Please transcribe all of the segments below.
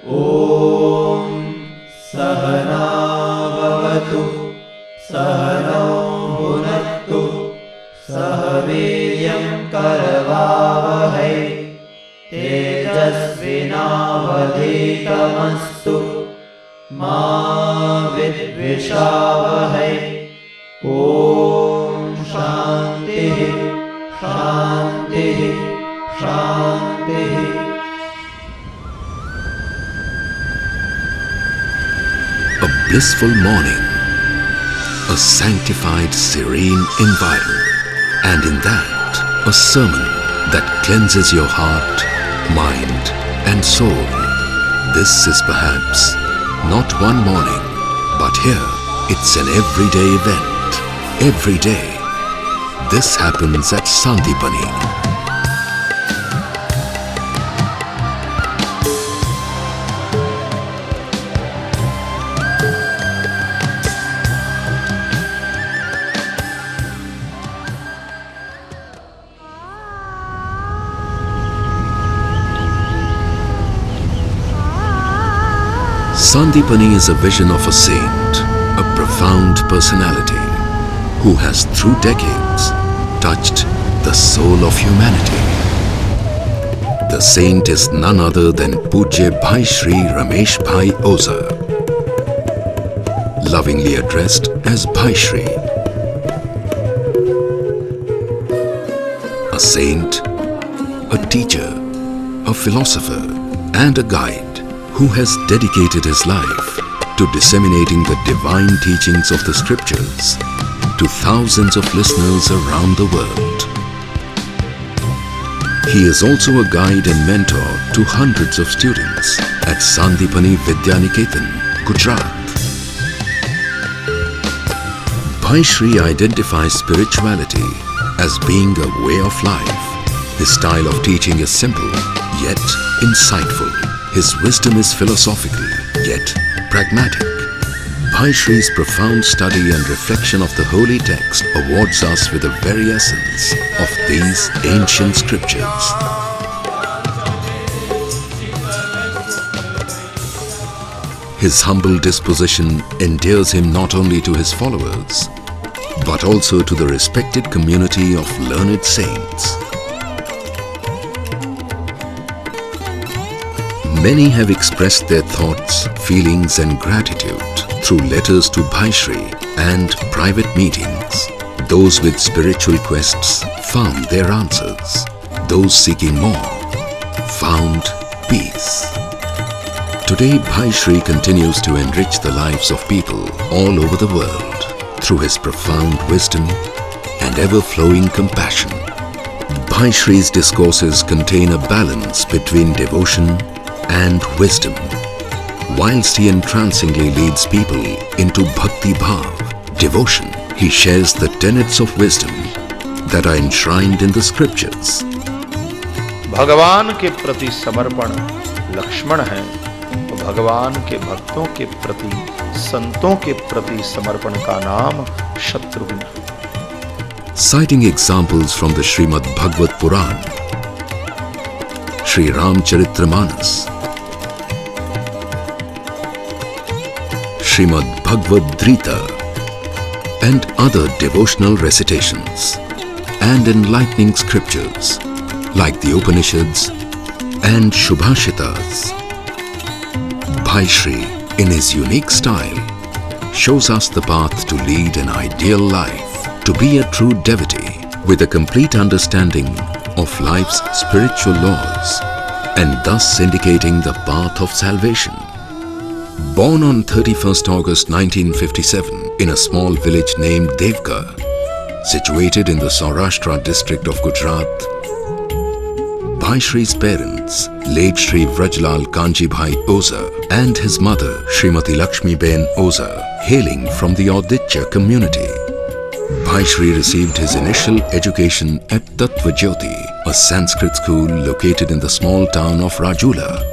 ॐ सहना भवतु सहनौ भुनक्तु सह वीर्यं करवावहै तेजस्विनावधीतमस्तु मा विद्विषावहै। ॐ शान्तिः शान्तिः शान्तिः। A blissful morning, a sanctified, serene environment, and in that, a sermon that cleanses your heart, mind, and soul. This is perhaps not one morning, but here it's an everyday event. Every day, this happens at Sandipani. Sandipani is a vision of a saint, a profound personality who has through decades touched the soul of humanity. The saint is none other than Pujya Bhaishri Rameshbhai Oza, lovingly addressed as Bhaishri. A saint, a teacher, a philosopher, and a guide who has dedicated his life to disseminating the divine teachings of the scriptures to thousands of listeners around the world. He is also a guide and mentor to hundreds of students at Sandipani Vidyaniketan, Gujarat. Bhaishri identifies spirituality as being a way of life. His style of teaching is simple yet insightful. His wisdom is philosophical, yet pragmatic. Bhaishri's profound study and reflection of the holy text awards us with the very essence of these ancient scriptures. His humble disposition endears him not only to his followers, but also to the respected community of learned saints. Many have expressed their thoughts, feelings and gratitude through letters to Bhaishri and private meetings. Those with spiritual quests found their answers. Those seeking more found peace. Today, Bhaishri continues to enrich the lives of people all over the world through his profound wisdom and ever-flowing compassion. Bhaishri's discourses contain a balance between devotion and wisdom, whilst he entrancingly leads people into bhakti bhav, devotion. He shares the tenets of wisdom that are enshrined in the scriptures. भगवान के प्रति समर्पण लक्ष्मण है, भगवान के भक्तों के प्रति, संतों के प्रति समर्पण का नाम Shatrughan. Citing examples from the Srimad Bhagavad Puran, Shri Ramcharitramanas, Srimad Bhagavad Gita, and other devotional recitations and enlightening scriptures like the Upanishads and Shubhashitas. Bhaishri, in his unique style, shows us the path to lead an ideal life, to be a true devotee with a complete understanding of life's spiritual laws and thus indicating the path of salvation. Born on 31st August 1957 in a small village named Devka, situated in the Saurashtra district of Gujarat, Bhaishri's parents, late Shri Vrajlal Kanjibhai Oza and his mother Srimati Lakshmiben Oza, hailing from the Auditya community. Bhaishri received his initial education at Tattvajyoti, a Sanskrit school located in the small town of Rajula.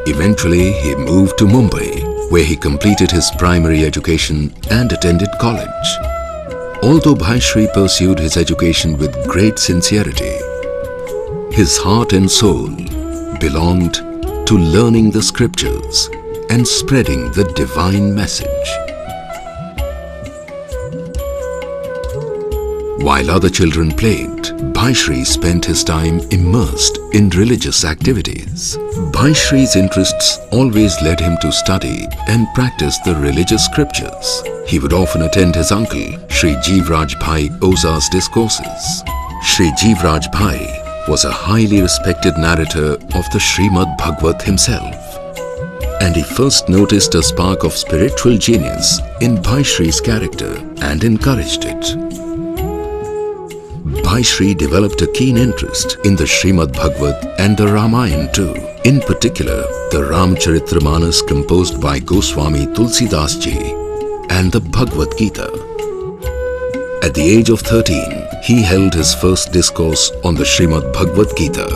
Eventually, he moved to Mumbai, where he completed his primary education and attended college. Although Bhaishri pursued his education with great sincerity, his heart and soul belonged to learning the scriptures and spreading the divine message. While other children played, Bhaishri spent his time immersed in religious activities. Bhaishri's interests always led him to study and practice the religious scriptures. He would often attend his uncle, Shri Jivrajbhai Oza's discourses. Shri Jivrajbhai was a highly respected narrator of the Srimad Bhagavat himself. And he first noticed a spark of spiritual genius in Bhaishri's character and encouraged it. Bhaishri developed a keen interest in the Srimad Bhagavat and the Ramayana too. In particular, the Ramcharitramanas composed by Goswami Tulsidas ji and the Bhagavad Gita. At the age of 13, he held his first discourse on the Srimad Bhagavad Gita.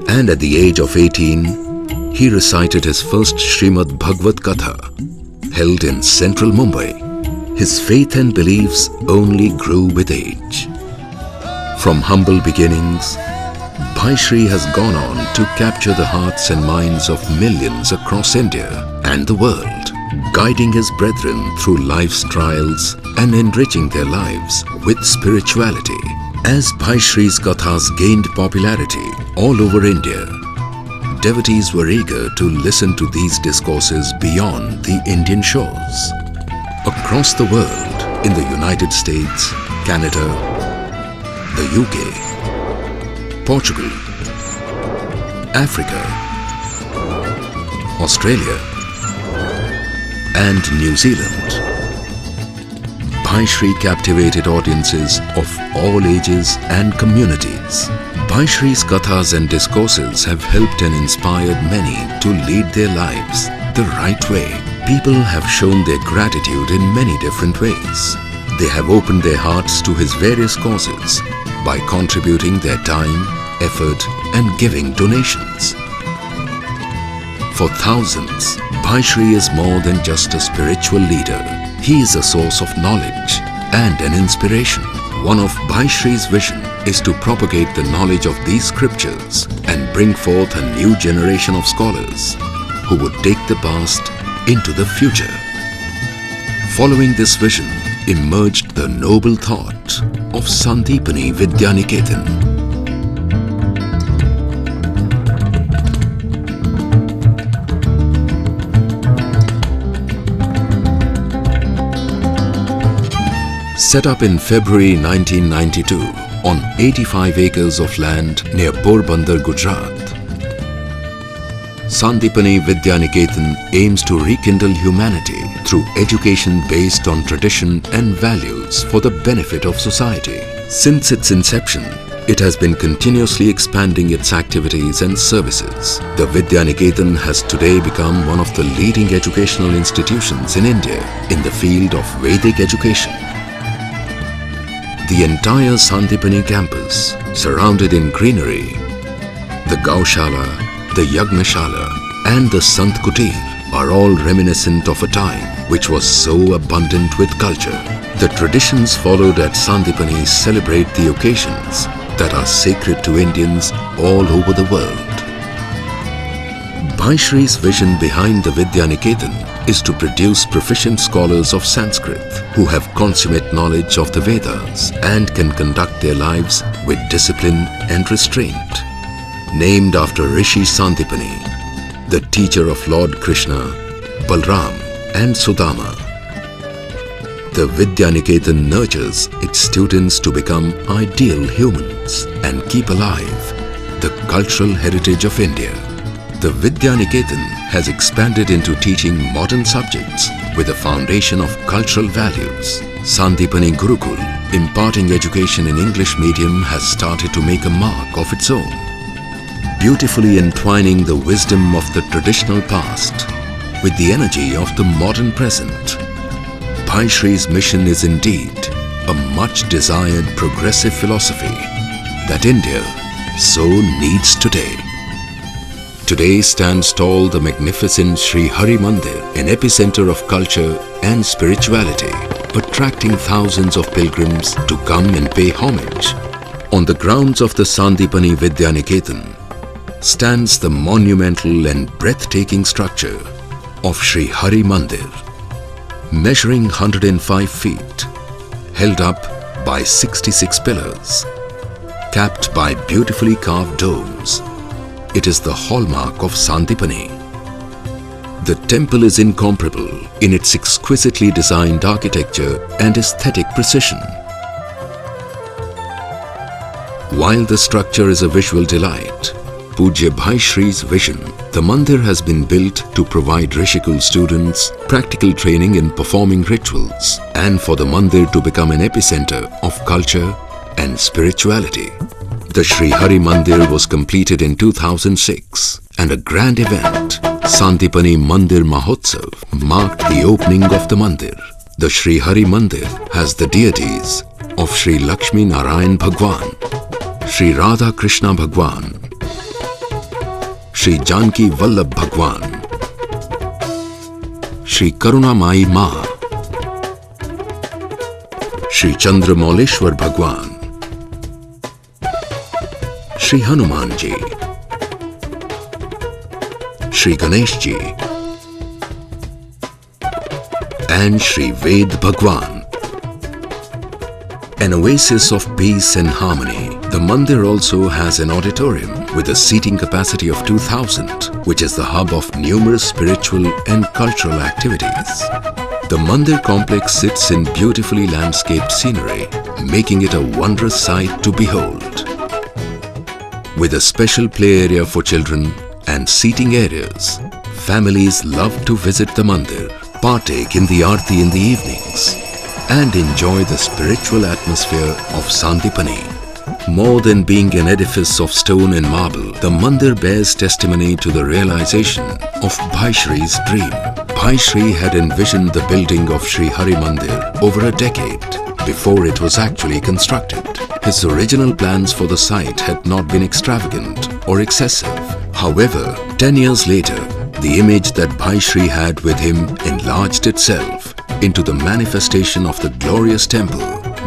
And at the age of 18, he recited his first Srimad Bhagavad Katha, held in central Mumbai. His faith and beliefs only grew with age. From humble beginnings, Bhaishri has gone on to capture the hearts and minds of millions across India and the world, guiding his brethren through life's trials and enriching their lives with spirituality. As Bhaishri's kathas gained popularity all over India, devotees were eager to listen to these discourses beyond the Indian shores. Across the world, in the United States, Canada, the UK, Portugal, Africa, Australia, and New Zealand, Bhaishri captivated audiences of all ages and communities. Bhaishri's kathas and discourses have helped and inspired many to lead their lives the right way. People have shown their gratitude in many different ways. They have opened their hearts to his various causes by contributing their time, effort, and giving donations. For thousands, Bhaishri is more than just a spiritual leader. He is a source of knowledge and an inspiration. One of Bhaishri's vision is to propagate the knowledge of these scriptures and bring forth a new generation of scholars who would take the past into the future. Following this vision emerged the noble thought of Sandipani Vidyaniketan. Set up in February 1992 on 85 acres of land near Porbandar, Gujarat, Sandipani Vidyaniketan aims to rekindle humanity through education based on tradition and values for the benefit of society. Since its inception, it has been continuously expanding its activities and services. The Vidyaniketan has today become one of the leading educational institutions in India in the field of Vedic education. The entire Sandipani campus, surrounded in greenery, the Gaushala, the Yagnashala and the Sant Kutir are all reminiscent of a time which was so abundant with culture. The traditions followed at Sandipani celebrate the occasions that are sacred to Indians all over the world. Bhaishri's vision behind the Vidyaniketan is to produce proficient scholars of Sanskrit who have consummate knowledge of the Vedas and can conduct their lives with discipline and restraint. Named after Rishi Sandipani, the teacher of Lord Krishna, Balram and Sudama, the Vidyaniketan nurtures its students to become ideal humans and keep alive the cultural heritage of India. The Vidyaniketan has expanded into teaching modern subjects with a foundation of cultural values. Sandipani Gurukul, imparting education in English medium, has started to make a mark of its own, beautifully entwining the wisdom of the traditional past with the energy of the modern present. Bhaishri's mission is indeed a much desired progressive philosophy that India so needs today. Today stands tall the magnificent Sri Hari Mandir, an epicenter of culture and spirituality, attracting thousands of pilgrims to come and pay homage. On the grounds of the Sandipani Vidyaniketan, stands the monumental and breathtaking structure of Sri Hari Mandir, measuring 105 feet, held up by 66 pillars, capped by beautifully carved domes. It is the hallmark of Sandipani. The temple is incomparable in its exquisitely designed architecture and aesthetic precision. While the structure is a visual delight, Pujya Bhaishri's vision, the mandir has been built to provide Rishikul students practical training in performing rituals and for the mandir to become an epicenter of culture and spirituality. The Sri Hari Mandir was completed in 2006 and a grand event, Sandipani Mandir Mahotsav, marked the opening of the mandir. The Sri Hari Mandir has the deities of Sri Lakshmi Narayan Bhagwan, Sri Radha Krishna Bhagwan, Sri Janki Vallabh Bhagwan, Sri Karunamai Ma, Sri Chandramauleshwar Bhagwan, Sri Hanuman Ji, Sri Ganesh Ji, and Sri Ved Bhagwan. An oasis of peace and harmony, the mandir also has an auditorium with a seating capacity of 2,000, which is the hub of numerous spiritual and cultural activities. The mandir complex sits in beautifully landscaped scenery, making it a wondrous sight to behold. With a special play area for children and seating areas, families love to visit the mandir, partake in the aarti in the evenings, and enjoy the spiritual atmosphere of Sandipani. More than being an edifice of stone and marble, the mandir bears testimony to the realization of Bhaishri's dream. Bhaishri had envisioned the building of Sri Hari Mandir over a decade before it was actually constructed. His original plans for the site had not been extravagant or excessive. However, 10 years later, the image that Bhaishri had with him enlarged itself into the manifestation of the glorious temple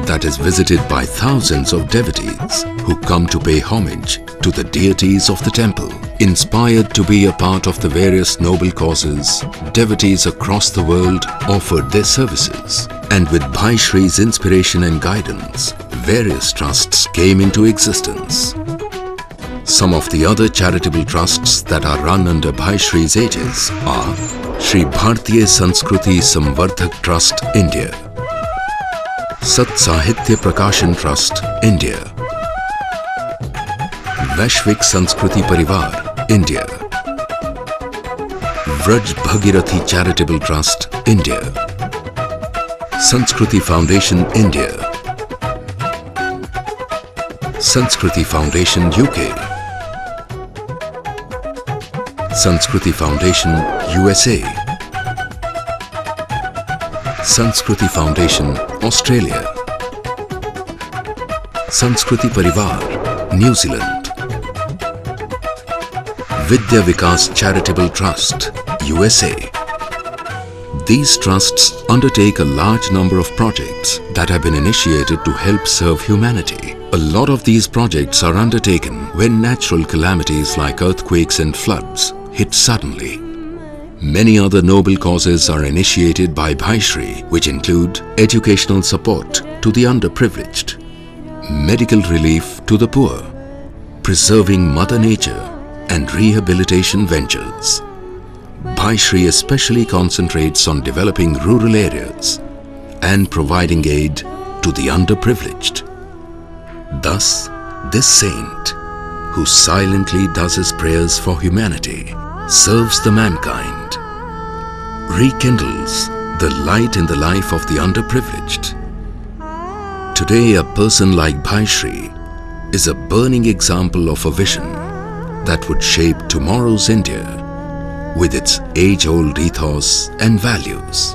that is visited by thousands of devotees who come to pay homage to the deities of the temple. Inspired to be a part of the various noble causes, devotees across the world offered their services. And with Bhaishri's inspiration and guidance, various trusts came into existence. Some of the other charitable trusts that are run under Bhaishri's aegis are Shri Bhartiya Sanskruti Samvardhak Trust, India, Sat Sahitya Prakashan Trust, India, Vaishvik Sanskriti Parivar, India, Vraj Bhagirathi Charitable Trust, India, Sanskriti Foundation, India, Sanskriti Foundation, UK, Sanskriti Foundation, USA, Sanskriti Foundation, Australia, Sanskriti Parivar, New Zealand, Vidya Vikas Charitable Trust, USA. These trusts undertake a large number of projects that have been initiated to help serve humanity. A lot of these projects are undertaken when natural calamities like earthquakes and floods hit suddenly. Many other noble causes are initiated by Bhaishri, which include educational support to the underprivileged, medical relief to the poor, preserving Mother Nature, and rehabilitation ventures. Bhaishri especially concentrates on developing rural areas and providing aid to the underprivileged. Thus, this saint, who silently does his prayers for humanity, serves the mankind, rekindles the light in the life of the underprivileged. Today, a person like Bhaishri is a burning example of a vision that would shape tomorrow's India with its age-old ethos and values.